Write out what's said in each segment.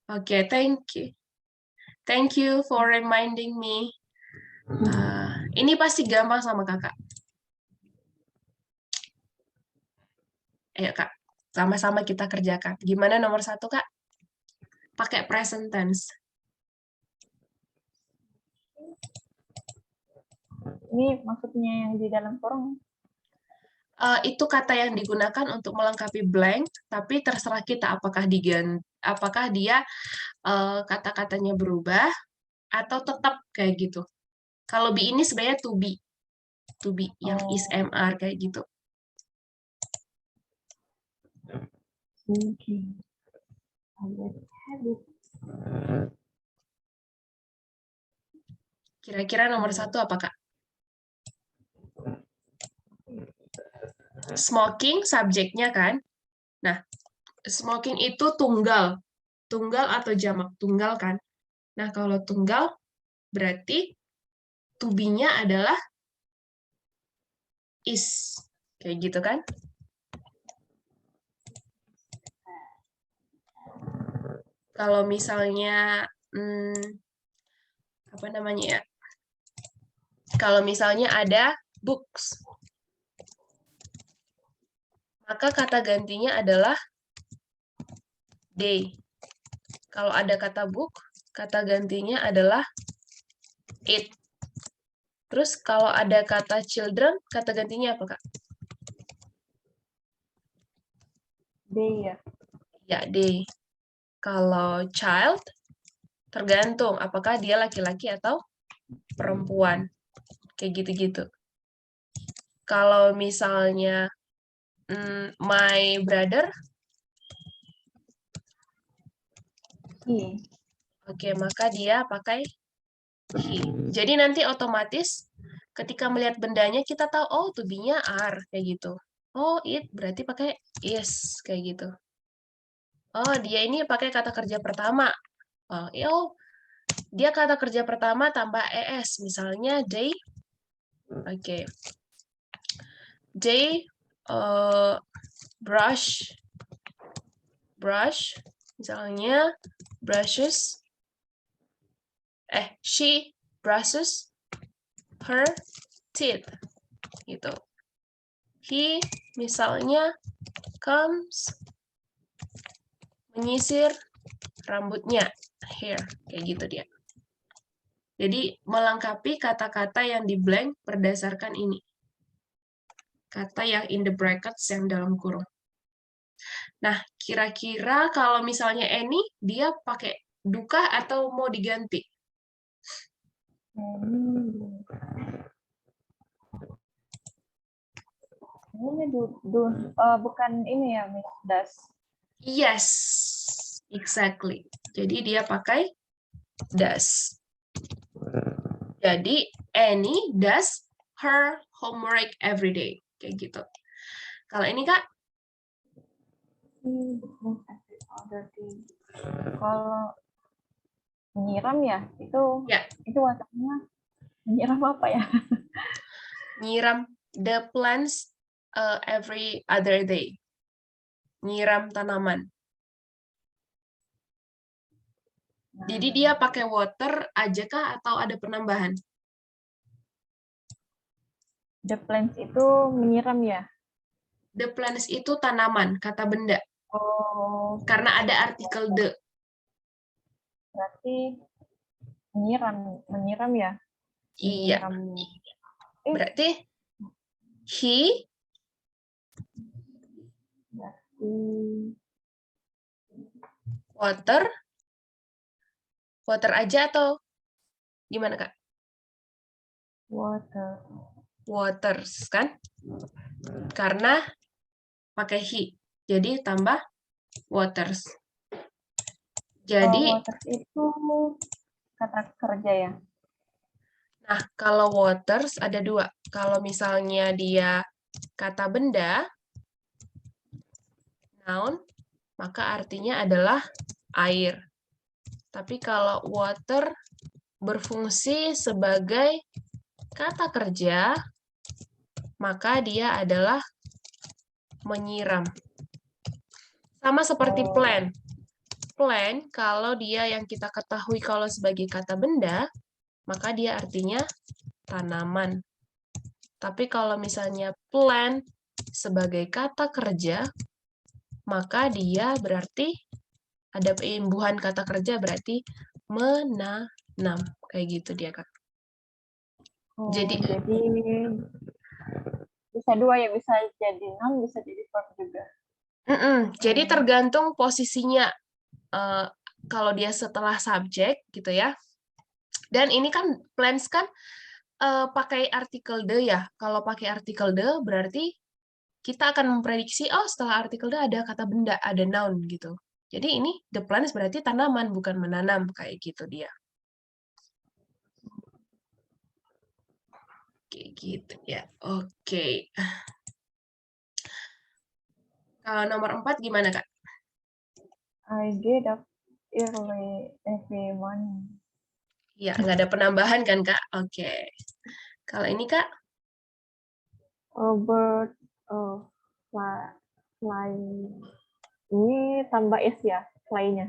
Oke, thank you. Thank you for reminding me. Ini pasti gampang sama kakak. Ayo kak, sama-sama kita kerjakan. Gimana nomor 1 kak? Pakai present tense. Ini maksudnya yang di dalam kurung. Itu kata yang digunakan untuk melengkapi blank, tapi terserah kita apakah dia kata-katanya berubah atau tetap kayak gitu. Kalau be ini sebenarnya to be yang is MR kayak gitu. Kira-kira nomor 1 apa kak? Smoking subjeknya kan? Nah, smoking itu tunggal. Tunggal atau jamak? Tunggal kan? Nah, kalau tunggal berarti to be-nya adalah is. Kayak gitu kan? Kalau misalnya apa namanya ya? Kalau misalnya ada books, maka kata gantinya adalah they. Kalau ada kata book, kata gantinya adalah it. Terus kalau ada kata children, kata gantinya apa, Kak? They ya. Ya, they. Kalau child, tergantung apakah dia laki-laki atau perempuan. Kayak gitu-gitu. Kalau misalnya my brother, He. oke, maka dia pakai he. Jadi nanti otomatis ketika melihat bendanya kita tahu, oh, to be-nya are, kayak gitu. Oh, it berarti pakai is, kayak gitu. Oh, dia ini pakai kata kerja pertama. Oh, dia kata kerja pertama tambah es. Misalnya they, oke. They brush, misalnya brushes, she brushes her teeth, gitu. He misalnya comes menyisir rambutnya, hair, kayak gitu dia. Jadi melengkapi kata-kata yang di blank berdasarkan ini. Kata yang in the brackets yang dalam kurung. Nah, kira-kira kalau misalnya Annie, dia pakai duka atau mau diganti? Ini bukan ini ya, Miss Das. Yes, exactly. Jadi dia pakai does. Jadi Annie does her homework every day. Kayak gitu. Kalau ini Kak? Kalau menyiram ya, itu warnanya menyiram apa ya? Nyiram the plants every other day. Nyiram tanaman. Jadi dia pakai water aja kah atau ada penambahan? The plants itu menyiram ya? The plants itu tanaman, kata benda. Oh. Karena ada artikel the. Berarti menyiram ya? Iya. Berarti he water aja atau gimana Kak? Waters kan? Karena pakai he. Jadi tambah waters. Jadi waters itu kata kerja ya? Nah, kalau waters ada 2. Kalau misalnya dia kata benda, noun, maka artinya adalah air. Tapi kalau water berfungsi sebagai kata kerja, maka dia adalah menyiram. Sama seperti plant. plant, kalau dia yang kita ketahui kalau sebagai kata benda, maka dia artinya tanaman. Tapi kalau misalnya plant sebagai kata kerja, maka dia berarti ada imbuhan kata kerja berarti menanam. Kayak gitu dia, Kak. Oh, Jadi jadi bisa dua ya, bisa jadi noun, bisa jadi verb juga. jadi tergantung posisinya. Kalau dia setelah subjek gitu ya. Dan ini kan plants kan pakai artikel the ya. Kalau pakai artikel the berarti kita akan memprediksi, oh setelah artikel the ada kata benda, ada noun gitu. Jadi ini the plants berarti tanaman, bukan menanam, kayak gitu dia. Kayak gitu ya. Oke. Kalau nomor 4 gimana, Kak? I get up early every morning. Ya, nggak ada penambahan kan, Kak? Oke. Kalau ini, Kak? Bird, fly. Ini tambah s ya, fly-nya.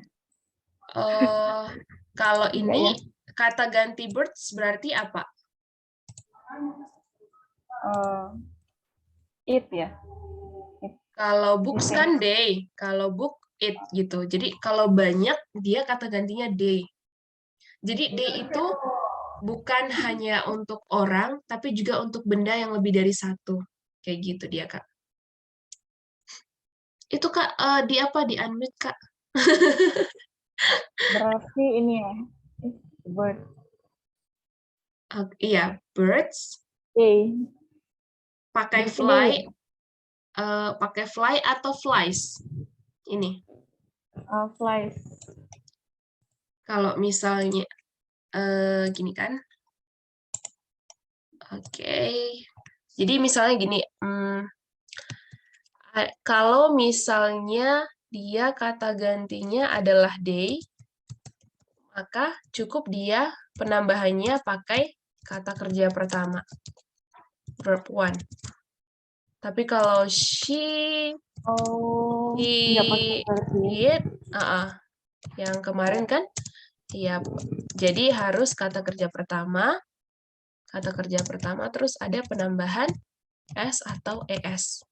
Oh, kalau Enggak ini ya? kata ganti birds berarti apa? It ya. Kalau books It. kan day, kalau book it gitu. Jadi kalau banyak dia kata gantinya day. Jadi day itu bukan hanya untuk orang, tapi juga untuk benda yang lebih dari satu. Kayak gitu dia, Kak. Itu, Kak, di apa? Di unmute, Kak. Berarti ini ya, bird. Iya, birds, Day. pakai Berarti day ya? pakai fly atau flies. Ini. Flies. Kalau misalnya gini kan. Oke. Jadi misalnya gini, kalau misalnya dia kata gantinya adalah day, maka cukup dia penambahannya pakai kata kerja pertama, verb one. Tapi kalau she, Nggak pakai he, verb ya? it, yang kemarin kan, ya. Jadi harus kata kerja pertama, terus ada penambahan s atau es.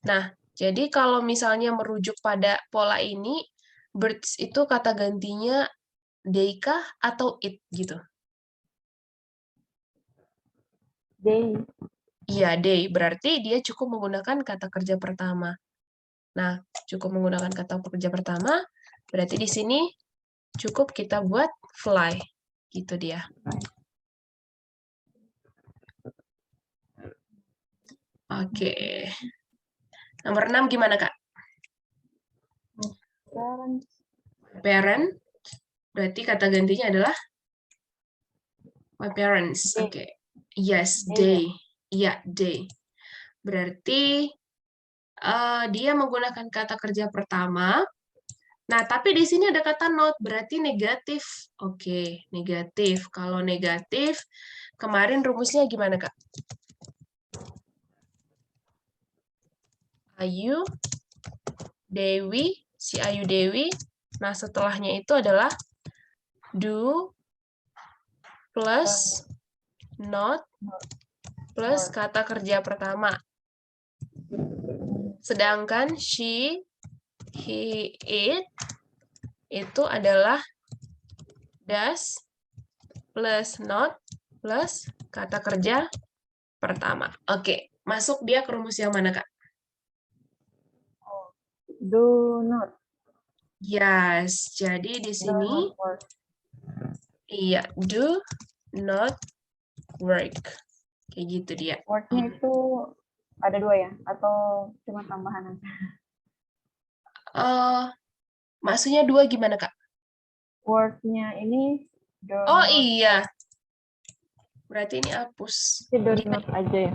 Nah, jadi kalau misalnya merujuk pada pola ini, birds itu kata gantinya they kah atau it gitu? Day. Iya, day. Berarti dia cukup menggunakan kata kerja pertama. Nah, cukup menggunakan kata kerja pertama, berarti di sini cukup kita buat fly. Gitu dia. Oke. Nomor 6 gimana, Kak? Parents. Parent. Berarti kata gantinya adalah my parents. Day. Oke. Yes, Day ya? day. Iya, day. Berarti dia menggunakan kata kerja pertama. Nah, tapi di sini ada kata not, berarti negatif. Oke, negatif. Kalau negatif, kemarin rumusnya gimana, Kak? Ayu, Dewi, si Ayu Dewi. Nah, setelahnya itu adalah do plus not plus kata kerja pertama. Sedangkan she, he, it itu adalah does plus not plus kata kerja pertama. Oke, masuk dia ke rumus yang mana, Kak? Do not. Yes, jadi di sini iya, do not work. Kayak gitu dia. Word-nya itu ada dua ya? Atau cuma tambahan aja? Maksudnya dua gimana, Kak? Word-nya ini do Oh not. iya. Berarti ini hapus. Do not aja ya?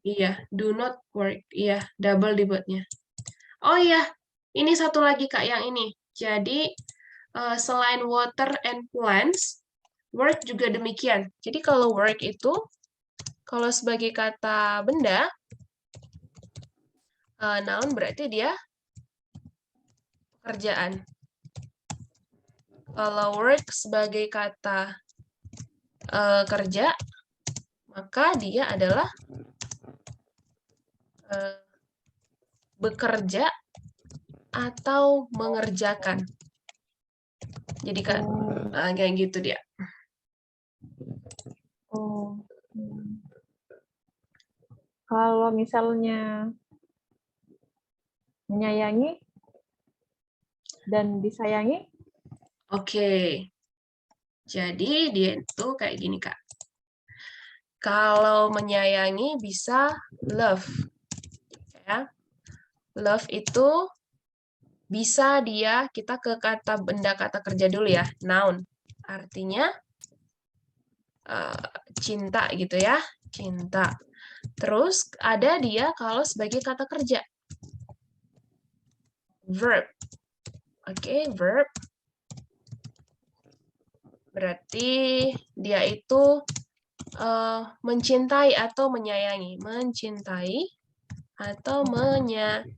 Iya, do not work. Iya, double dibuatnya. Oh iya, ini satu lagi, Kak, yang ini. Jadi, selain water and plants, work juga demikian. Jadi kalau work itu, kalau sebagai kata benda, noun berarti dia pekerjaan. Kalau work sebagai kata kerja, maka dia adalah bekerja atau mengerjakan. Jadi kan kayak gitu dia. Oh. Kalau misalnya menyayangi dan disayangi, Oke. Jadi dia itu kayak gini, Kak. Kalau menyayangi bisa love. Ya. Love itu bisa kita ke kata benda kata kerja dulu ya, noun. Artinya cinta gitu ya, cinta. Terus ada dia kalau sebagai kata kerja. Verb. Oke, verb. Berarti dia itu mencintai atau menyayangi. Mencintai atau menyayangi.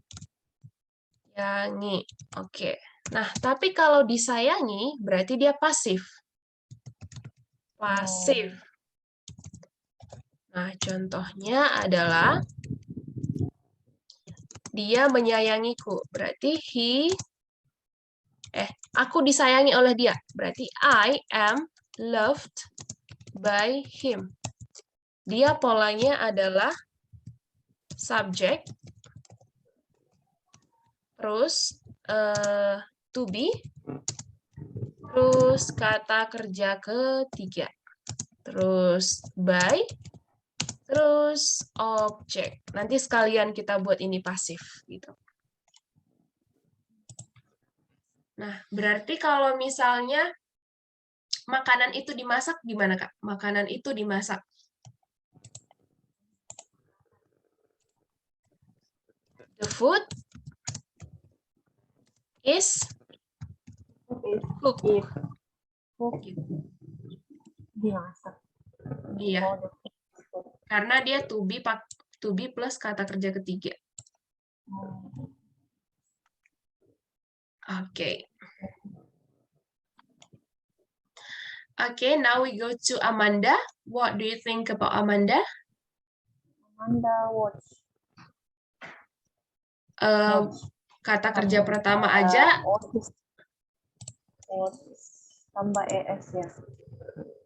Oke. Nah, tapi kalau disayangi berarti dia pasif. Pasif. Nah, contohnya adalah dia menyayangiku. Berarti aku disayangi oleh dia. Berarti I am loved by him. Dia polanya adalah subject, terus to be, terus kata kerja ketiga, terus by, terus object. Nanti sekalian kita buat ini pasif gitu. Nah, berarti kalau misalnya makanan itu dimasak gimana, Kak? Makanan itu dimasak. The food is cooked. dimasak. Iya. Karena dia to be plus kata kerja ketiga. Oke. Okay, now we go to Amanda. What do you think about Amanda? Amanda watch. Kata kerja pertama aja. Tambah ES ya.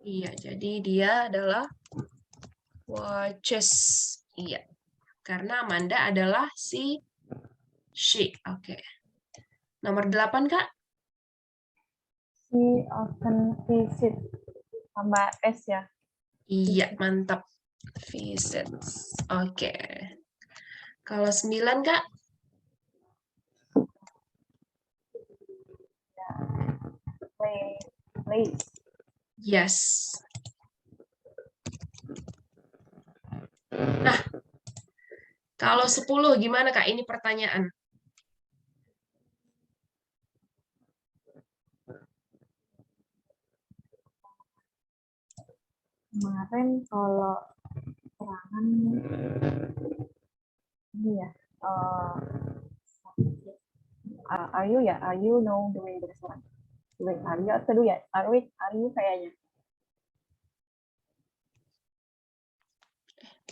Iya, jadi dia adalah watches. Iya. Karena Amanda adalah she. Oke. Nomor 8, Kak. She often visit. Tambah S ya. Iya, mantap. Visits. Oke. Kalau 9, Kak? Play. Yes. Nah, kalau 10 gimana, Kak? Ini pertanyaan. Kemarin kalau serangan ini ya, are you know doing this one? Doing are you atau do ya? Are you kayaknya.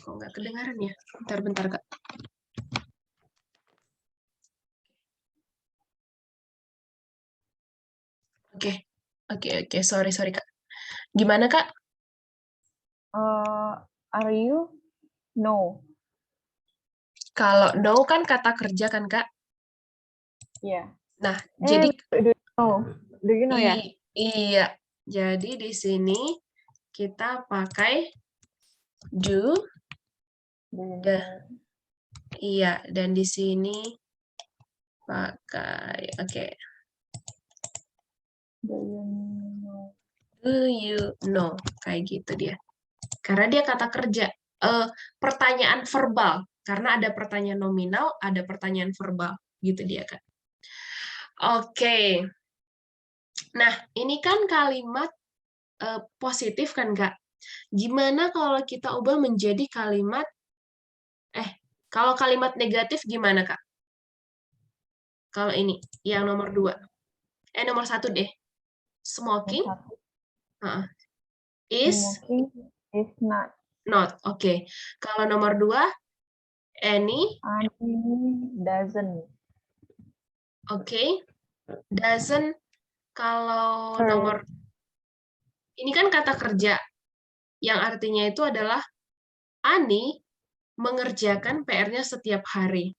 Kok nggak kedengaran ya? Bentar, Kak. Oke. Sorry, Kak. Gimana, Kak? Are you? No. Kalau no kan kata kerja kan, Kak? Iya. Nah, jadi do you know ya? Iya. Jadi di sini kita pakai do. Iya, dan di sini pakai Do you know? Kayak gitu dia. Karena dia kata kerja. Pertanyaan verbal. Karena ada pertanyaan nominal, ada pertanyaan verbal. Gitu dia, Kak. Oke. Nah, ini kan kalimat positif kan, Kak? Gimana kalau kita ubah menjadi kalimat kalau kalimat negatif gimana, Kak? Kalau ini, yang nomor 2. Nomor 1 deh. Smoking? satu. Is Smoking is not. not. Oke. Kalau nomor 2, any? Ani doesn't. Oke. Doesn't. Kalau Her. nomor, ini kan kata kerja, yang artinya itu adalah Ani mengerjakan PR-nya setiap hari.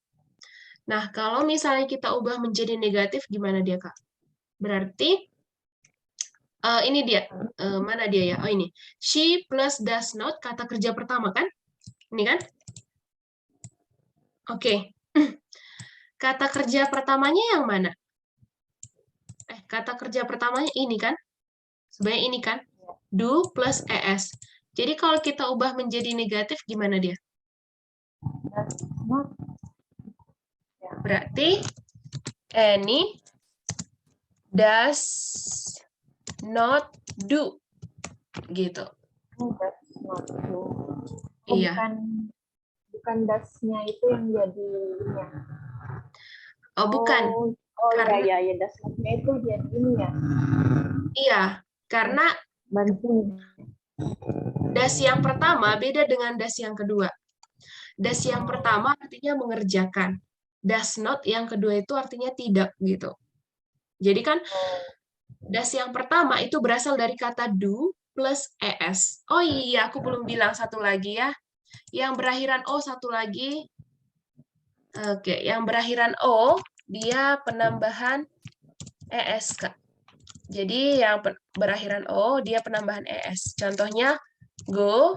Nah, kalau misalnya kita ubah menjadi negatif, gimana dia, Kak? Berarti, ini dia. Mana dia ya? Oh, ini. She plus does not, kata kerja pertama, kan? Ini kan? Oke. Kata kerja pertamanya yang mana? Kata kerja pertamanya ini kan? Sebenarnya ini kan? Do plus ES. Jadi kalau kita ubah menjadi negatif, gimana dia? Does not. Berarti any does not do. Gitu. Does not do. Iya. Bukan das-nya itu yang jadinya. Oh, bukan. Karena, ya, das not-nya itu jadi ini ya. iya, karena Bantu. das yang pertama beda dengan das yang kedua. Das yang pertama artinya mengerjakan. Does not yang kedua itu artinya tidak gitu. Jadi kan das yang pertama itu berasal dari kata do plus es. Oh iya, aku belum bilang satu lagi ya. Yang berakhiran O satu lagi. Oke, yang berakhiran O dia penambahan es, Kak. Jadi yang berakhiran O dia penambahan es. Contohnya go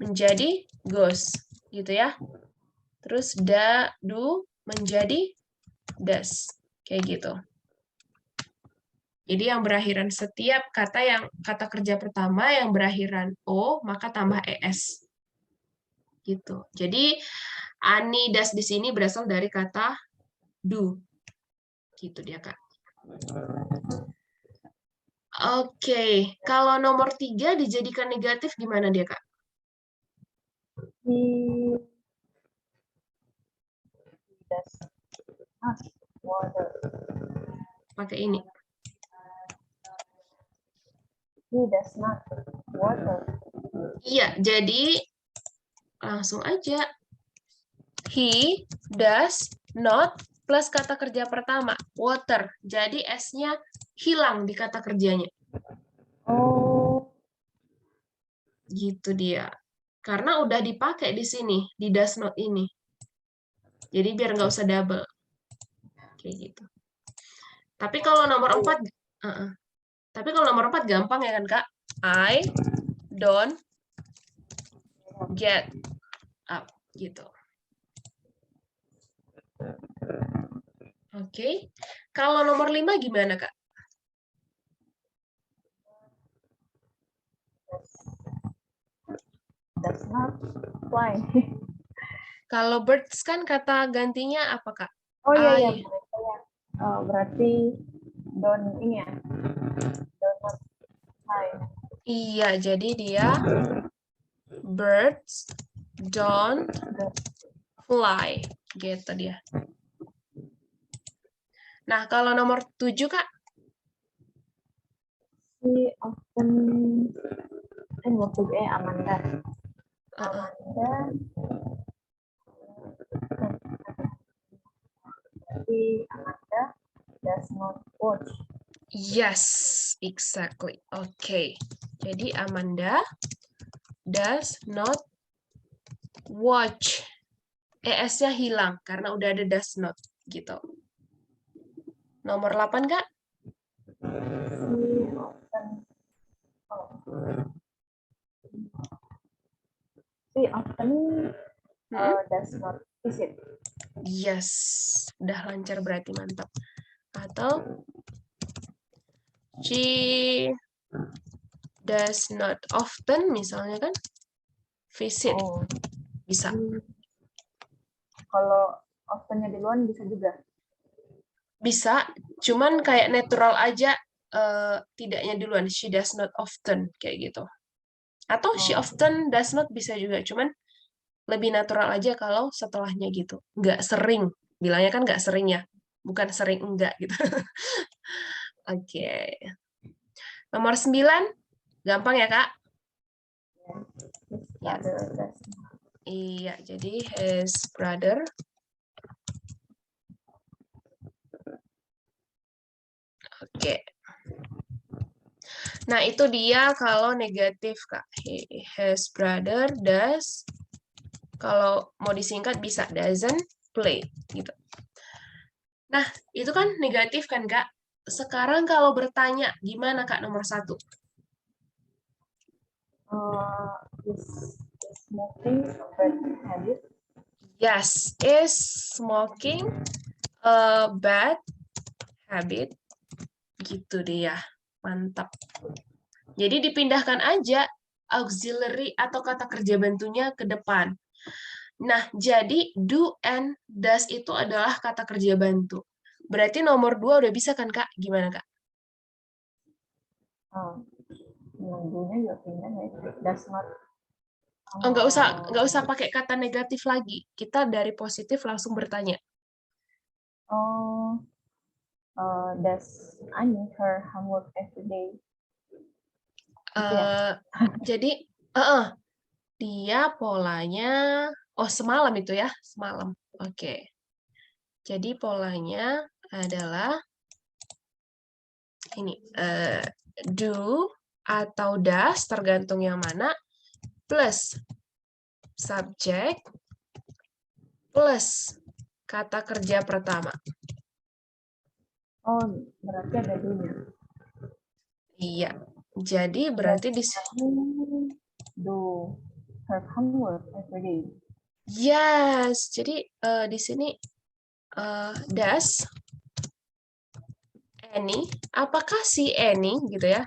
menjadi goes gitu ya. Terus do menjadi does. Kayak gitu. Jadi yang berakhiran setiap kata kerja pertama yang berakhiran O maka tambah es. Gitu. Jadi Ani das di sini berasal dari kata do. Gitu dia, Kak. Oke, kalau nomor 3 dijadikan negatif gimana dia, Kak? Pakai ini. He does not water. Iya, jadi langsung aja. He does not plus kata kerja pertama, water. Jadi S-nya hilang di kata kerjanya. Oh. Gitu dia. Karena udah dipakai di sini, di does not ini. Jadi biar nggak usah double. Kayak gitu. Tapi kalau nomor 4, tapi kalau nomor 4 gampang ya kan, Kak? I don't get up. Gitu. Oke. Kalau nomor 5 gimana, Kak? Does not fly. Kalau birds kan kata gantinya apa, Kak? Oh iya. Berarti don't ini ya. Don't not fly. Iya, jadi dia birds don't fly. Gitu dia. Nah, kalau nomor 7, Kak? She often Amanda. Amanda does not watch. Yes, exactly. Oke. Jadi Amanda does not watch. ES-nya hilang karena udah ada does not gitu. Nomor 8, Kak? She often does not visit. Yes, udah lancar berarti, mantap. Atau she does not often, misalnya kan, visit. Bisa. Kalau often-nya di luar bisa juga. Bisa, cuman kayak natural aja, tidaknya duluan. She does not often, kayak gitu. Atau she often does not bisa juga, cuman lebih natural aja kalau setelahnya gitu. Nggak sering. Bilangnya kan nggak sering ya. Bukan sering enggak gitu. Oke. Nomor 9, gampang ya, Kak? Ya. Brother does. Iya, jadi his brother. Oke. Nah, itu dia kalau negatif, Kak. His brother does. Kalau mau disingkat bisa doesn't play, gitu. Nah, itu kan negatif kan, Kak? Sekarang kalau bertanya, gimana, Kak, nomor 1? Is smoking a bad habit? Yes, is smoking a bad habit? Gitu dia. Mantap. Jadi dipindahkan aja auxiliary atau kata kerja bantunya ke depan. Nah, jadi do and does itu adalah kata kerja bantu. Berarti nomor 2 udah bisa kan, Kak? Gimana, Kak? Yang do-nya juga pindah ya. Does not. Oh, nggak usah pakai kata negatif lagi. Kita dari positif langsung bertanya. Does Ani her homework every day? Gitu ya? Jadi, dia polanya, semalam itu ya, semalam. Oke. Jadi polanya adalah ini, do atau does, tergantung yang mana, plus subjek, plus kata kerja pertama. Oh, berarti ada do-nya. Iya. Jadi berarti di do her homework every day. yes. Jadi di sini does Annie, apakah si Annie gitu ya,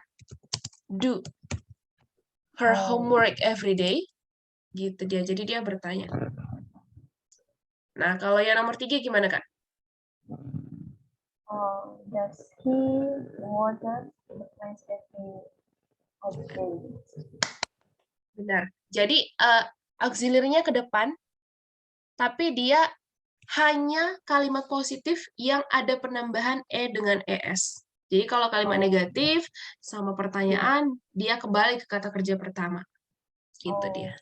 do her homework every day? Gitu dia. Jadi dia bertanya. Nah, kalau yang nomor 3 gimana, Kak? Does he water the plants every day? Benar. Jadi auxiliary-nya ke depan, tapi dia hanya kalimat positif yang ada penambahan e dengan es. Jadi kalau kalimat negatif sama pertanyaan, dia kembali ke kata kerja pertama. Gitu dia.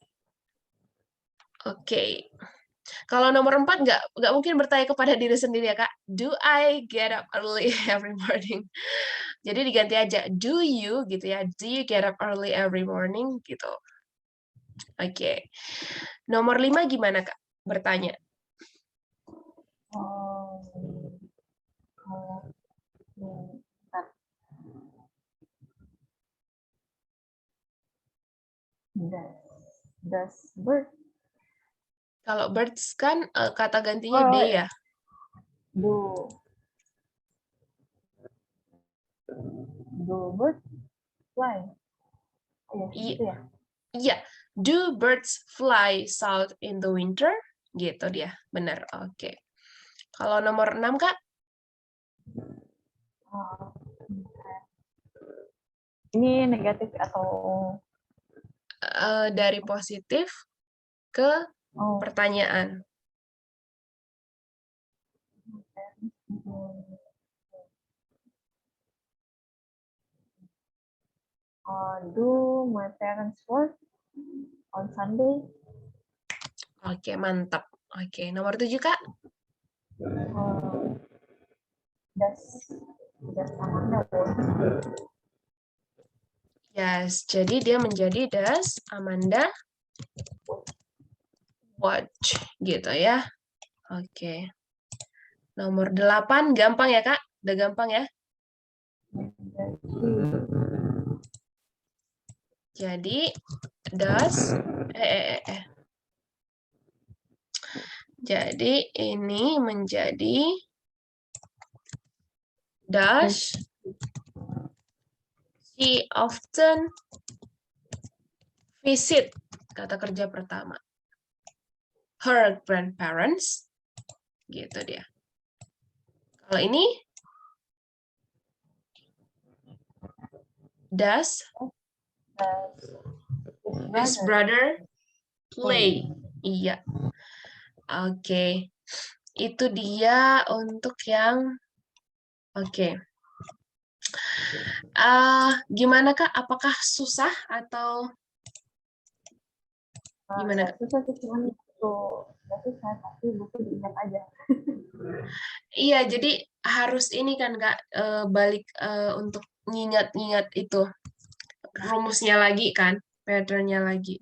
Oke. Kalau nomor 4 nggak mungkin bertanya kepada diri sendiri ya, Kak. Do I get up early every morning? Jadi diganti aja. Do you gitu ya. Do you get up early every morning? Gitu. Oke. Nomor 5 gimana, Kak? Bertanya. Does bird? Kalau birds kan kata gantinya day ya. Do birds fly? Iya. Do birds fly south in the winter? Gitu dia. Benar. Oke. Kalau nomor 6, Kak? Ini negatif atau dari positif ke pertanyaan. Do my parents work on Sunday? Oke, mantap. Oke, nomor 7, Kak? Does Amanda work? Yes, jadi dia menjadi does Amanda watch gitu ya. Oke. Nomor 8 gampang ya, Kak? Udah gampang ya? Jadi does Jadi ini menjadi does she often visit, kata kerja pertama, her grandparents, gitu dia. Kalau ini does his brother play? Iya. Oke. Itu dia untuk yang oke. Gimana Kak? Apakah susah atau gimana Kak? Nggak susah sih, cuman nggak susah, tapi buku diingat aja. Iya, jadi harus ini kan Kak, balik untuk ngingat-ngingat itu rumusnya lagi kan, patternnya lagi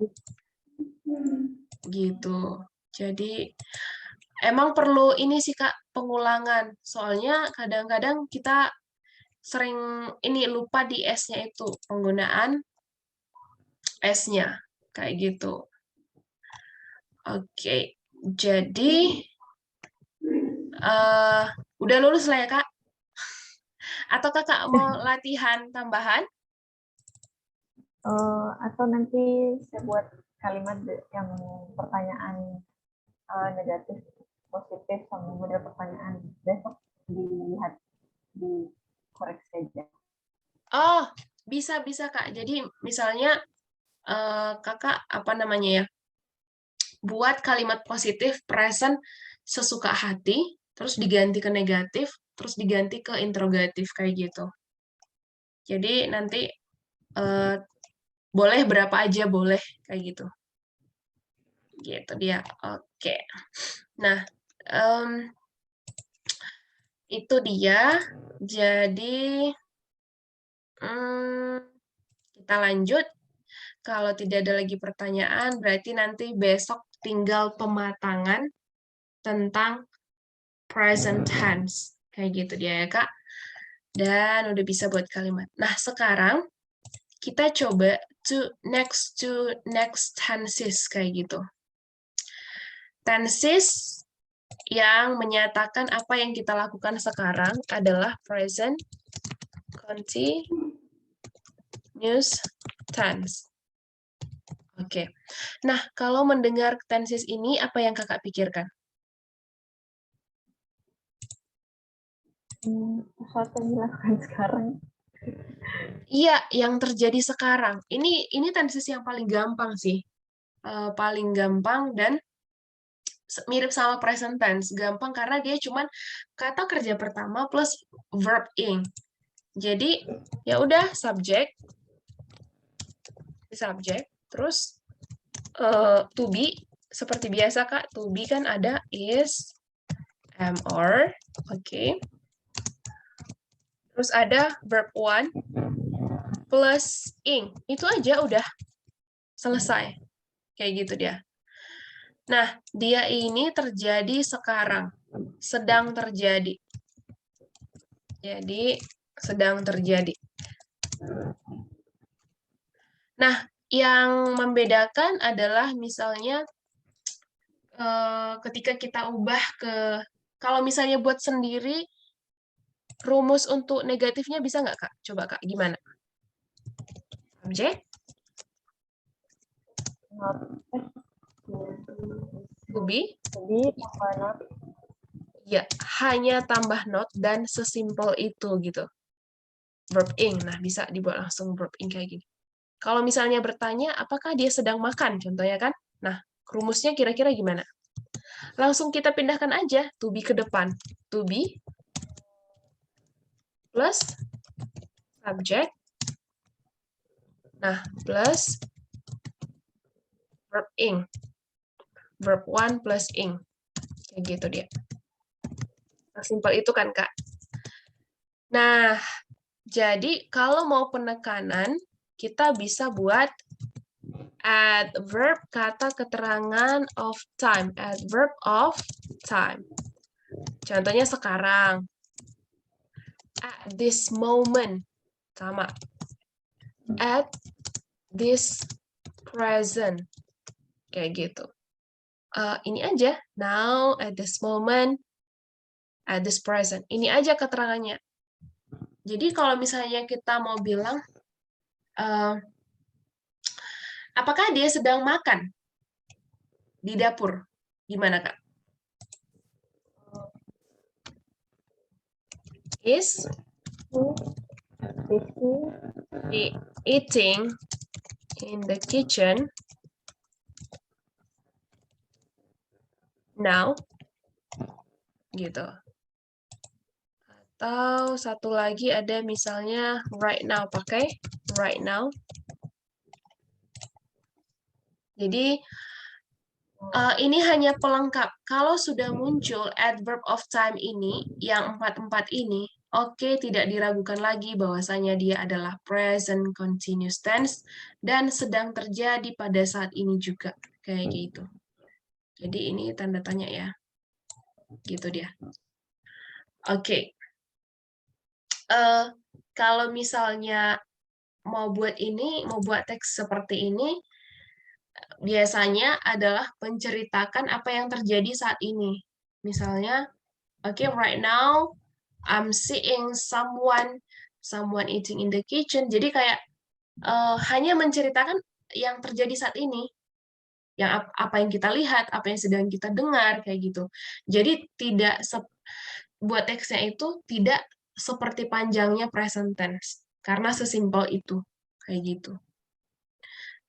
gitu. Jadi emang perlu ini sih Kak, pengulangan. Soalnya kadang-kadang kita sering ini lupa di S-nya itu, penggunaan S-nya. Kayak gitu. Oke, jadi udah lulus lah ya Kak? Atau Kakak mau latihan tambahan? Atau nanti saya buat kalimat yang pertanyaan negatif, positif, sama model pertanyaan. Besok dilihat, dikoreksi aja. Oh, bisa Kak. Jadi misalnya Kakak apa namanya ya? Buat kalimat positif present sesuka hati, terus diganti ke negatif, terus diganti ke interrogatif kayak gitu. Jadi nanti eh, boleh berapa aja boleh kayak gitu. Gitu dia. Oke. Nah, em, itu dia. Jadi kita lanjut. Kalau tidak ada lagi pertanyaan, berarti nanti besok tinggal pematangan tentang present tense. Kayak gitu dia ya, Kak. Dan udah bisa buat kalimat. Nah, sekarang kita coba to next tenses kayak gitu. Tenses yang menyatakan apa yang kita lakukan sekarang adalah present continuous tense. Oke. Nah, kalau mendengar tenses ini, apa yang Kakak pikirkan? Sesuatu yang dilakukan sekarang. Iya, yang terjadi sekarang. Ini tenses yang paling gampang sih. Paling gampang dan mirip sama present tense. Gampang karena dia cuman kata kerja pertama plus verb ing. Jadi, ya udah subjek, terus to be seperti biasa Kak, to be kan ada is, am, are, oke. Terus ada verb one plus ing. Itu aja udah selesai. Kayak gitu dia. Nah, dia ini terjadi sekarang. Sedang terjadi. Jadi, sedang terjadi. Nah, yang membedakan adalah misalnya ketika kita ubah ke, kalau misalnya buat sendiri, rumus untuk negatifnya bisa nggak, Kak? Coba, Kak, gimana? Subjek, Not, to be, tambah not. ya, hanya tambah not dan sesimpel itu gitu. Verb ing, nah bisa dibuat langsung verb ing kayak gini. Kalau misalnya bertanya, apakah dia sedang makan, contohnya kan? Nah, rumusnya kira-kira gimana? Langsung kita pindahkan aja to be ke depan. To be plus subject, nah plus verb ing. Verb one plus ing. Kayak gitu dia. Nah, simpel itu kan, Kak. Nah, jadi kalau mau penekanan, kita bisa buat adverb kata keterangan of time. Adverb of time. Contohnya sekarang. At this moment. Sama. At this present. Kayak gitu. Ini aja. Now, at this moment, at this present. Ini aja keterangannya. Jadi kalau misalnya kita mau bilang, apakah dia sedang makan di dapur? Gimana, Kak? Is he eating in the kitchen now? Gitu. Atau satu lagi ada misalnya right now, pakai right now. Jadi ini hanya pelengkap. Kalau sudah muncul adverb of time ini, yang 4-4 ini, oke, tidak diragukan lagi bahwasanya dia adalah present continuous tense dan sedang terjadi pada saat ini juga. Kayak gitu. Jadi ini tanda tanya ya. Gitu dia. Oke. Kalau misalnya mau buat teks seperti ini, biasanya adalah menceritakan apa yang terjadi saat ini. Misalnya, okay, right now I'm seeing someone eating in the kitchen. Jadi kayak hanya menceritakan yang terjadi saat ini, yang apa yang kita lihat, apa yang sedang kita dengar, kayak gitu. Jadi tidak buat teksnya itu tidak seperti panjangnya present tense, karena sesimpel itu, kayak gitu.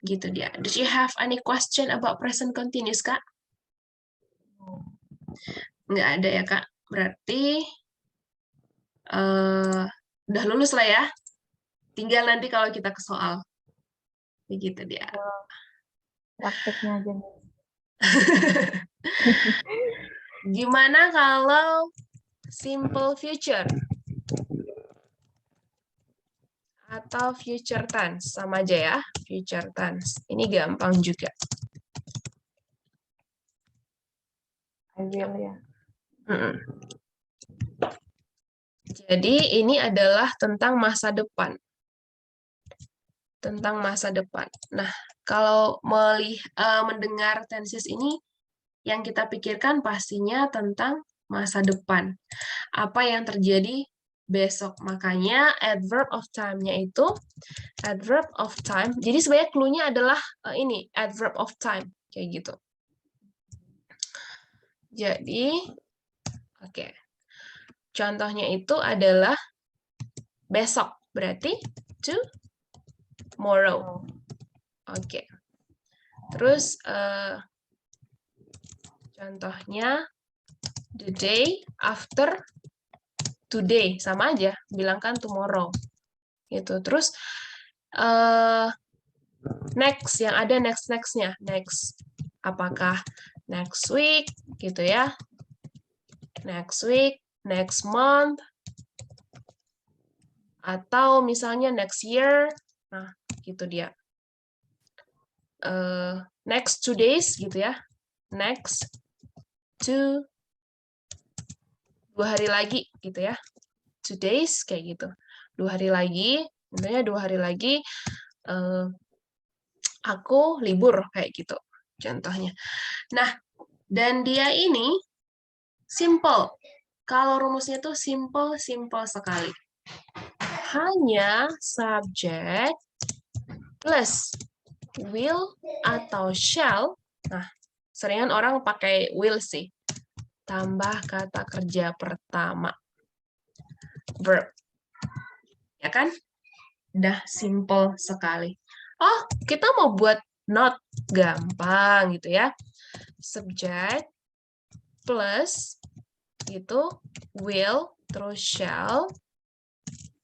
Gitu dia. Do you have any question about present continuous, Kak? Nggak ada ya, Kak? Berarti udah lulus lah ya. Tinggal nanti kalau kita ke soal. Begitu dia. Prakteknya aja nih. Gimana kalau simple future? Atau future tense? Sama aja ya, future tense. Ini gampang juga. I will ya. Jadi ini adalah tentang masa depan. Tentang masa depan. Nah, kalau mendengar tenses ini, yang kita pikirkan pastinya tentang masa depan. Apa yang terjadi besok. Makanya adverb of time-nya itu adverb of time. Jadi sebenarnya clue-nya adalah ini, adverb of time. Kayak gitu. Jadi, oke. Contohnya itu adalah besok. Berarti tomorrow. Oke. Terus, contohnya the day after today, sama aja, bilangkan tomorrow. Gitu. Terus next, yang ada next-nya. Next. Apakah next week gitu ya? Next week, next month, atau misalnya next year. Nah, gitu dia. Next 2 days gitu ya. Next 2 hari lagi gitu ya. 2 days kayak gitu. 2 hari lagi, tentunya 2 hari lagi aku libur kayak gitu contohnya. Nah, dan dia ini simple. Kalau rumusnya tuh simple sekali. Hanya subject plus will atau shall. Nah, seringan orang pakai will sih. Tambah kata kerja pertama. Verb. Ya kan? Udah simple sekali. Oh, kita mau buat not. Gampang gitu ya. Subject plus itu will, terus shall,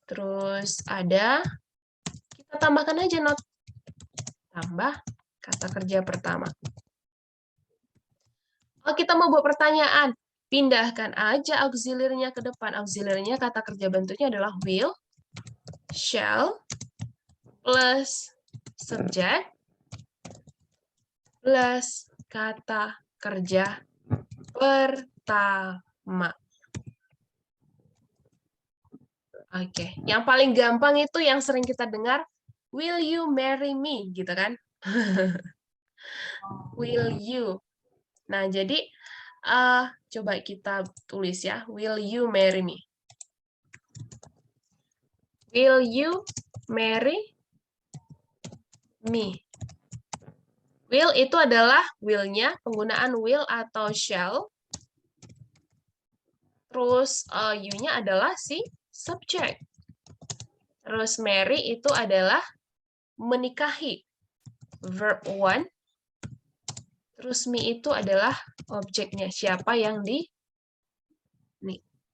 terus ada, kita tambahkan aja not. Tambah kata kerja pertama. Oh, kita mau buat pertanyaan. Pindahkan aja auxiliary-nya ke depan. Auxiliary-nya kata kerja bentuknya adalah will, shall, plus subject, plus kata kerja pertama. Oke, yang paling gampang itu yang sering kita dengar, will you marry me, gitu kan? Will you. Nah, jadi coba kita tulis ya, will you marry me? Will you marry me? Will itu adalah will-nya, penggunaan will atau shall. Terus you-nya adalah si subject. Terus marry itu adalah menikahi. Verb 1. Terus me itu adalah objeknya, siapa yang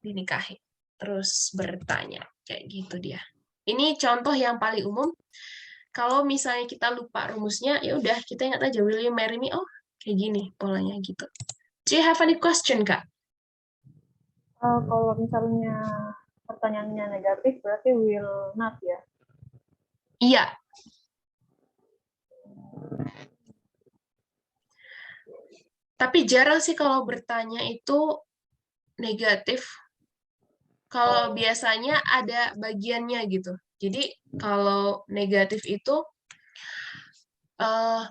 dinikahi. terus bertanya. Kayak gitu dia. Ini contoh yang paling umum. Kalau misalnya kita lupa rumusnya, ya udah kita ingat aja will you marry me? Oh, kayak gini polanya gitu. Do you have any question, Kak? Kalau misalnya pertanyaannya negatif, berarti will not ya? Iya. Tapi jarang sih kalau bertanya itu negatif. Kalau biasanya ada bagiannya gitu. Jadi kalau negatif itu eh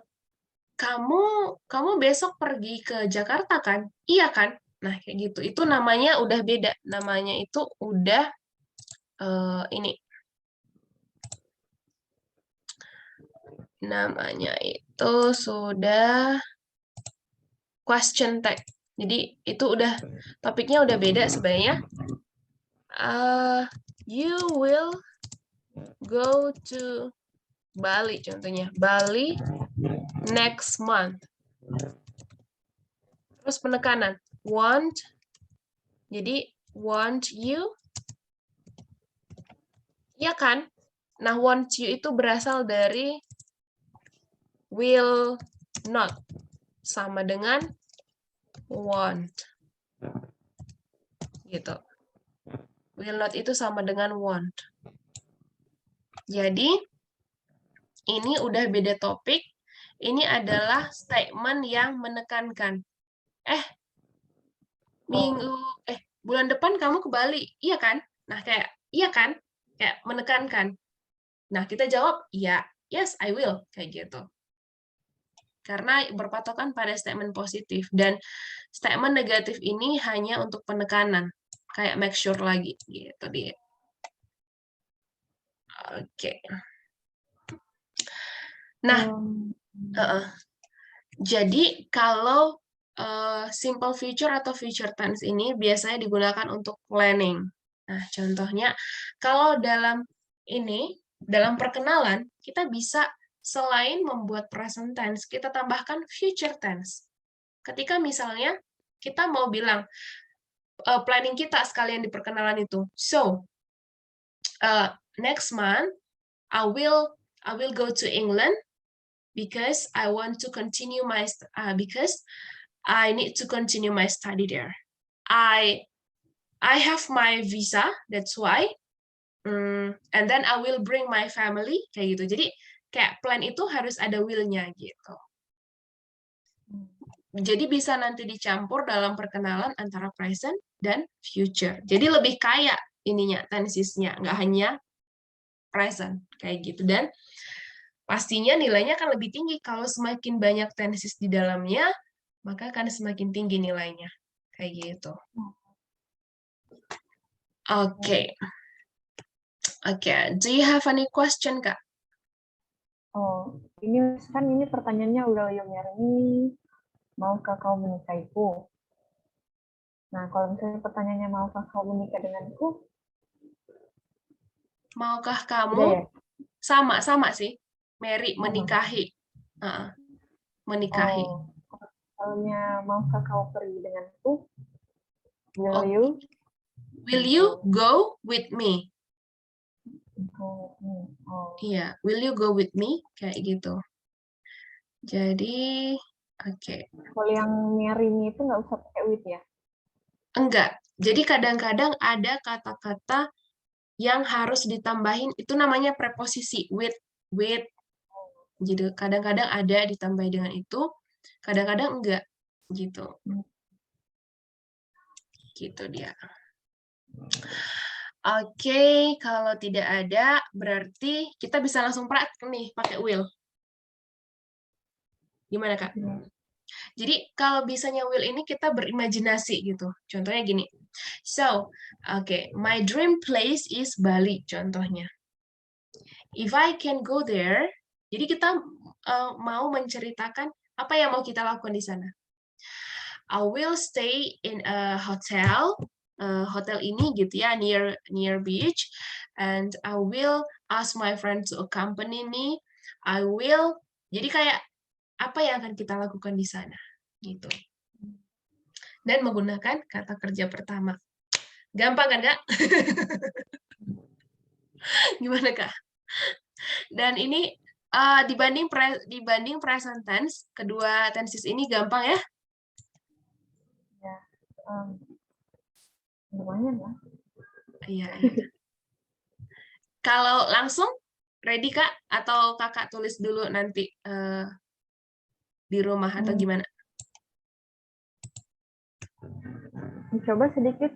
kamu besok pergi ke Jakarta kan? Iya kan? Nah, kayak gitu. Itu namanya udah beda. Namanya itu udah ini. Namanya itu sudah question tag. Jadi itu udah topiknya udah beda sebenarnya. You will go to Bali contohnya. Bali next month. Terus penekanan. Want. Jadi want you. Iya kan? Nah, want you itu berasal dari will not. Sama dengan want. Gitu. Will not itu sama dengan want. Jadi, ini udah beda topik. Ini adalah statement yang menekankan. Bulan depan kamu ke Bali. Iya kan? Nah, kayak, iya kan? Kayak menekankan. Nah, kita jawab, iya. Yes, I will. Kayak gitu. Karena berpatokan pada statement positif. Dan statement negatif ini hanya untuk penekanan. Kayak make sure lagi. Gitu dia. Oke. Nah, jadi kalau simple future atau future tense ini biasanya digunakan untuk planning. Nah, contohnya kalau dalam perkenalan, kita bisa selain membuat present tense, kita tambahkan future tense. Ketika misalnya kita mau bilang planning kita sekalian di perkenalan itu. So, next month I will go to England because I want to continue because I need to continue my study there. I have my visa, that's why. And then I will bring my family, kayak gitu. Jadi kayak plan itu harus ada will-nya gitu. Jadi bisa nanti dicampur dalam perkenalan antara present dan future. Jadi lebih kaya ininya, tensesnya, nggak hanya present kayak gitu. Dan pastinya nilainya akan lebih tinggi kalau semakin banyak tenses di dalamnya, maka akan semakin tinggi nilainya. Kayak gitu. Oke. Do you have any question, Kak? Ini pertanyaannya udah yang nyari, maukah kau menikahiku? Nah, kalau misalnya pertanyaannya maukah kau menikah denganku? Maukah kamu? Udah ya? Sama sih. Marry, menikahi. Menikahi. Soalnya maukah kau pergi denganku? Will you go with me? Iya, will you go with me? Kayak gitu. Jadi, oke. Kalau yang marry itu nggak usah pakai with ya? Enggak. Jadi kadang-kadang ada kata-kata yang harus ditambahin, itu namanya preposisi with. Jadi kadang-kadang ada ditambahin dengan itu, kadang-kadang enggak gitu. Gitu dia. Oke, kalau tidak ada berarti kita bisa langsung praktek nih pakai will. Gimana, Kak? Jadi kalau bisanya will ini kita berimajinasi gitu. Contohnya gini. So, my dream place is Bali contohnya. If I can go there, jadi kita mau menceritakan apa yang mau kita lakukan di sana. I will stay in a hotel, hotel ini gitu ya, near beach, and I will ask my friend to accompany me. Jadi kayak apa yang akan kita lakukan di sana gitu. Dan menggunakan kata kerja pertama. Gampang kan, Kak? Gimana, Kak? Dan ini dibanding present tense, kedua tenses ini gampang ya? Ya, lumayan lah. Iya, iya. Kalau langsung, ready, Kak? Atau Kakak tulis dulu nanti di rumah atau gimana? Coba sedikit.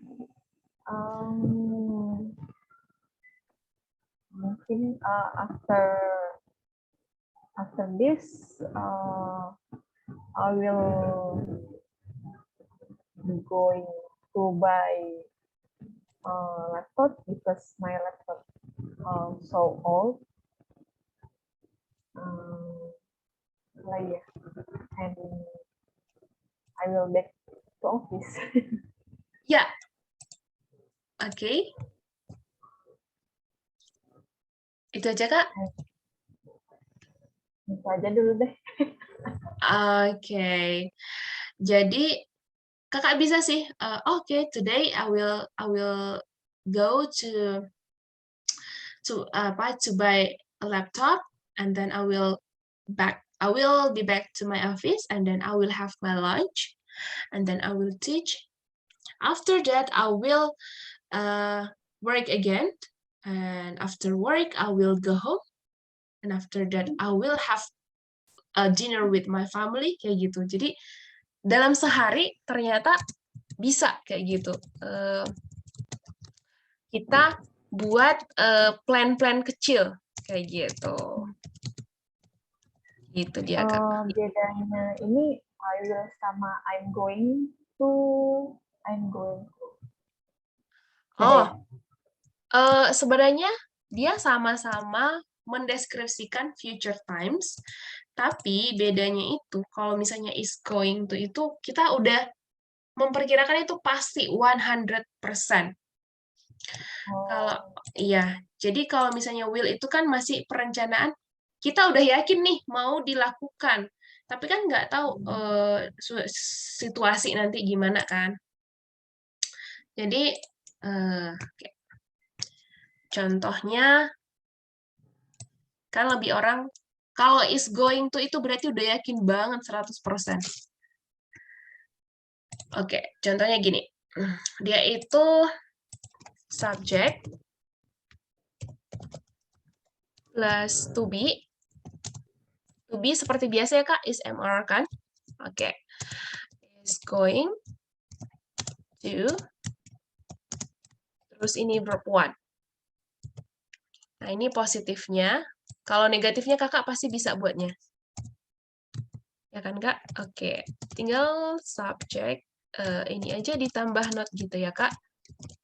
Mungkin after this, I will be going to buy laptop because my laptop so old. Yeah, and I will back to office. Ya. Oke. Itu aja, Kak? Itu aja dulu deh. Oke. Jadi Kakak bisa sih, okay, today I will go to buy a laptop, and then I will be back to my office, and then I will have my lunch, and then I will teach. After that, I will work again, and after work, I will go home, and after that, I will have a dinner with my family, kayak gitu. Jadi dalam sehari ternyata bisa kayak gitu. Kita buat plan-plan kecil kayak gitu. Gitu dia, Kak. Bedanya ini I will sama I'm going to. Oh, sebenarnya dia sama-sama mendeskripsikan future times, tapi bedanya itu kalau misalnya is going to itu kita udah memperkirakan itu pasti 100%. Kalau iya, jadi kalau misalnya will itu kan masih perencanaan, kita udah yakin nih mau dilakukan, tapi kan nggak tahu situasi nanti gimana kan. Jadi contohnya kan lebih orang kalau is going to itu berarti udah yakin banget 100%. Oke, contohnya gini. Dia itu subject plus to be. To be seperti biasa ya, Kak, is MR kan? Oke. Is going to, terus ini verb one. Nah, ini positifnya. Kalau negatifnya Kakak pasti bisa buatnya. Ya kan, Kak? Oke. Tinggal subject. Ini aja ditambah not gitu ya, Kak.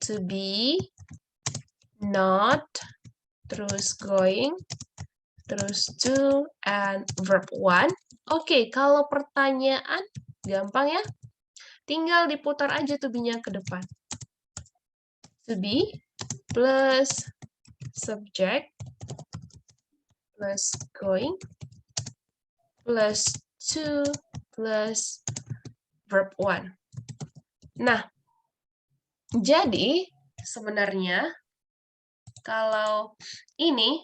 To be, not, terus going, terus to, and verb one. Oke, kalau pertanyaan gampang ya. Tinggal diputar aja to be-nya ke depan. To be plus subject plus going plus to plus verb one. Nah, jadi sebenarnya kalau ini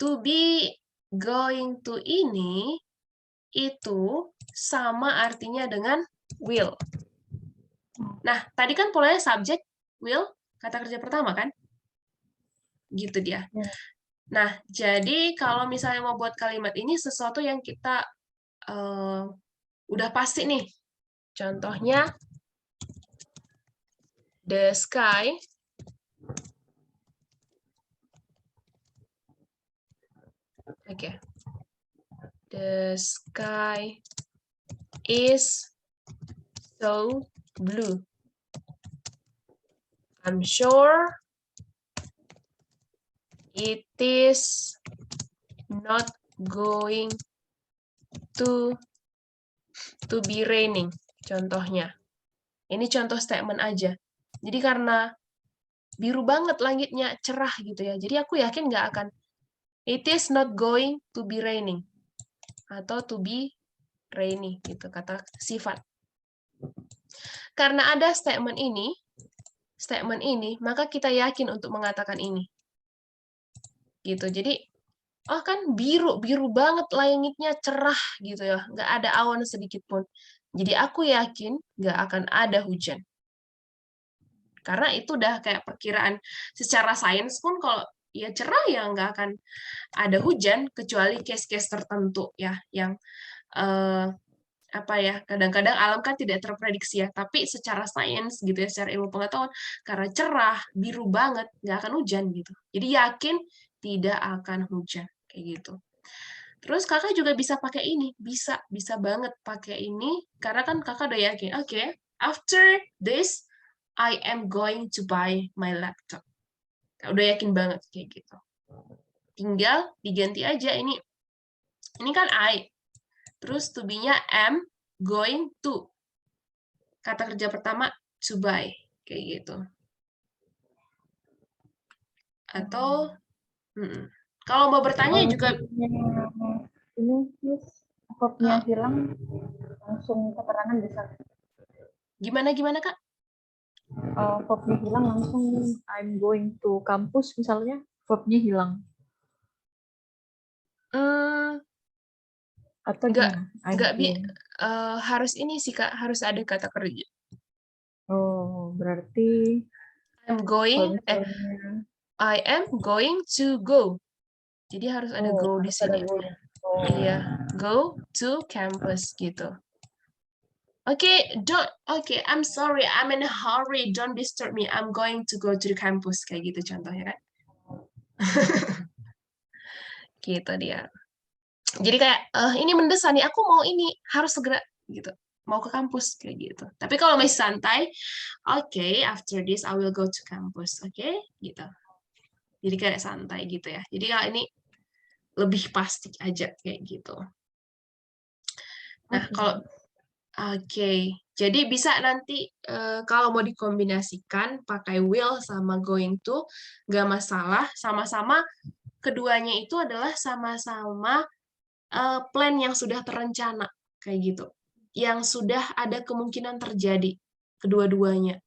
to be going to ini itu sama artinya dengan will. Nah, tadi kan polanya subject, will, kata kerja pertama kan? Gitu dia. Nah, jadi kalau misalnya mau buat kalimat ini sesuatu yang kita udah pasti nih. Contohnya, the sky the sky is so blue. I'm sure it is not going to be raining. Contohnya. Ini contoh statement aja. Jadi karena biru banget langitnya, cerah gitu ya. Jadi aku yakin nggak akan it is not going to be raining. Atau to be rainy gitu, kata sifat. Karena ada statement ini, statement ini, maka kita yakin untuk mengatakan ini. Gitu. Jadi, oh kan biru banget langitnya, cerah gitu ya, nggak ada awan sedikit pun. Jadi aku yakin nggak akan ada hujan. Karena itu udah kayak perkiraan secara sains pun kalau ya cerah ya nggak akan ada hujan kecuali case-case tertentu ya yang apa ya, kadang-kadang alam kan tidak terprediksi ya, tapi secara sains gitu ya, secara ilmu pengetahuan, karena cerah, biru banget, nggak akan hujan gitu. Jadi yakin tidak akan hujan, kayak gitu. Terus kakak juga bisa pakai ini, bisa banget pakai ini, karena kan kakak udah yakin, oke, after this, I am going to buy my laptop. Udah yakin banget kayak gitu. Tinggal diganti aja ini kan I, terus to be-nya am going to. Kata kerja pertama to buy, kayak gitu. Atau kalau mau bertanya juga ini verb-nya hilang, langsung keterangan bisa. Gimana Kak? Verb-nya hilang langsung I'm going to kampus misalnya, verb-nya hilang. Atau harus ini sih Kak, harus ada kata kerja. Oh, berarti I am going to go. Jadi harus ada go di sini. Iya, go to campus gitu. Okay, I'm sorry, I'm in a hurry, don't disturb me, I'm going to go to the campus, kayak gitu contohnya kan. Gitu dia. Jadi kayak, ini mendesak nih, aku mau ini, harus segera gitu, mau ke kampus kayak gitu. Tapi kalau masih santai, okay, after this I will go to campus, okay, gitu. Jadi kayak santai gitu ya. Jadi kalau ini lebih pasti aja kayak gitu. Nah, kalau jadi bisa nanti kalau mau dikombinasikan pakai will sama going to, nggak masalah. Sama-sama keduanya itu adalah sama-sama plan yang sudah terencana kayak gitu, yang sudah ada kemungkinan terjadi kedua-duanya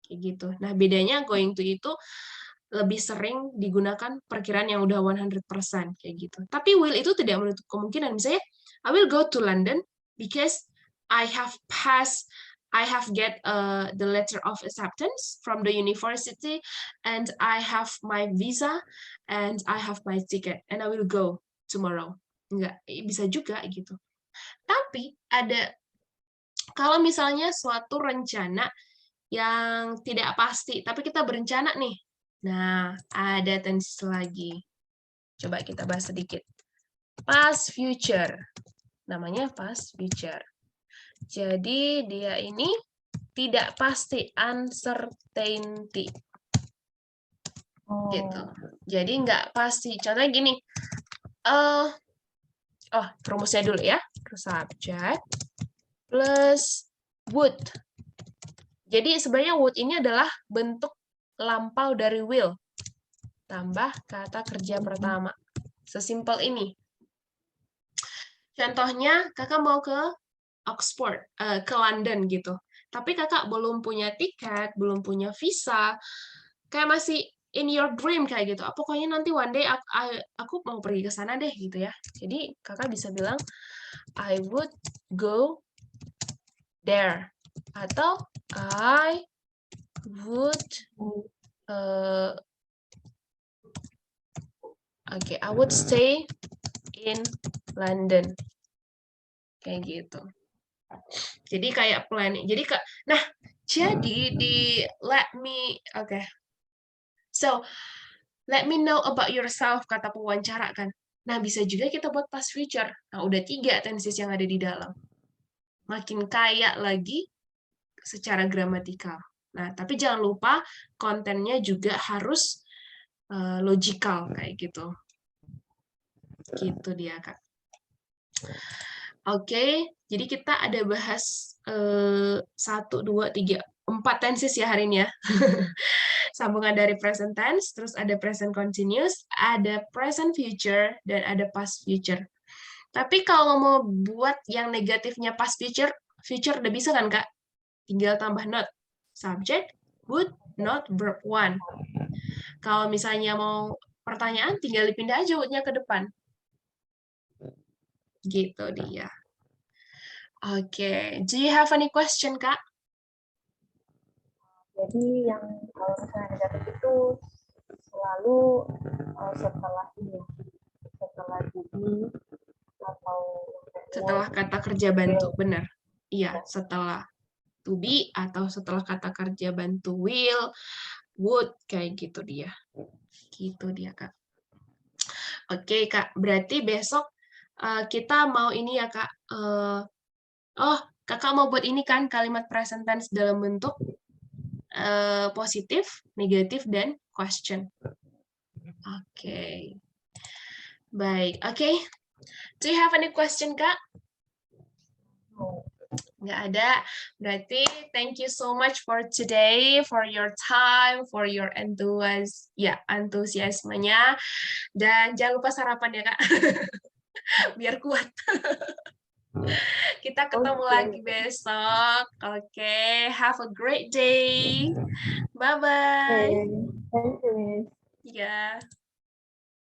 kayak gitu. Nah bedanya going to itu lebih sering digunakan perkiraan yang udah 100% kayak gitu. Tapi will itu tidak menutup kemungkinan. Misalnya I will go to London because I have get the letter of acceptance from the university and I have my visa and I have my ticket and I will go tomorrow. Enggak, bisa juga gitu. Tapi ada kalau misalnya suatu rencana yang tidak pasti, tapi kita berencana nih. Nah, ada tense lagi. Coba kita bahas sedikit. Past future. Namanya past future. Jadi dia ini tidak pasti, uncertainty. Gitu. Jadi nggak pasti. Contohnya gini. Rumusnya dulu ya. Subject plus would. Jadi sebenarnya would ini adalah bentuk lampau dari will. Tambah kata kerja pertama. Sesimpel ini. Contohnya, kakak mau ke Oxford, ke London gitu. Tapi kakak belum punya tiket, belum punya visa, kayak masih in your dream kayak gitu. Pokoknya nanti one day aku mau pergi ke sana deh gitu ya. Jadi kakak bisa bilang, I would go there. Atau I would I would stay in London. Kayak gitu. Jadi kayak planning. Jadi So, let me know about yourself, kata pewawancara kan. Nah, bisa juga kita buat past future. Nah, udah 3 tenses yang ada di dalam. Makin kaya lagi secara gramatikal. Nah, tapi jangan lupa kontennya juga harus logikal kayak gitu. Gitu dia, Kak. Oke, jadi kita ada bahas 1, 2, 3, 4 tenses ya hari ini ya. Sambungan dari present tense, terus ada present continuous, ada present future, dan ada past future. Tapi kalau mau buat yang negatifnya past future udah bisa kan, Kak? Tinggal tambah not. Subject, would, not verb one. Kalau misalnya mau pertanyaan, tinggal dipindah aja would-nya ke depan. Gitu dia. Oke, do you have any question, Kak? Jadi yang kalau misalnya negatif itu selalu setelah ini, setelah diri atau Setelah kata kerja bantu, benar. Iya, setelah to be atau setelah kata kerja bantu will, would, kayak gitu dia. Gitu dia, Kak. Oke, Kak. Berarti besok kita mau ini ya, Kak. Oh, Kakak mau buat ini kan, kalimat present tense dalam bentuk positif, negatif, dan question. Oke. Baik, oke. Do you have any question, Kak? Nggak ada. Berarti thank you so much for today, for your time, for your antusiasmenya. Dan jangan lupa sarapan ya, Kak. Biar kuat. Kita ketemu lagi besok. Oke, have a great day. Bye-bye. Thank you, Miss. Ya.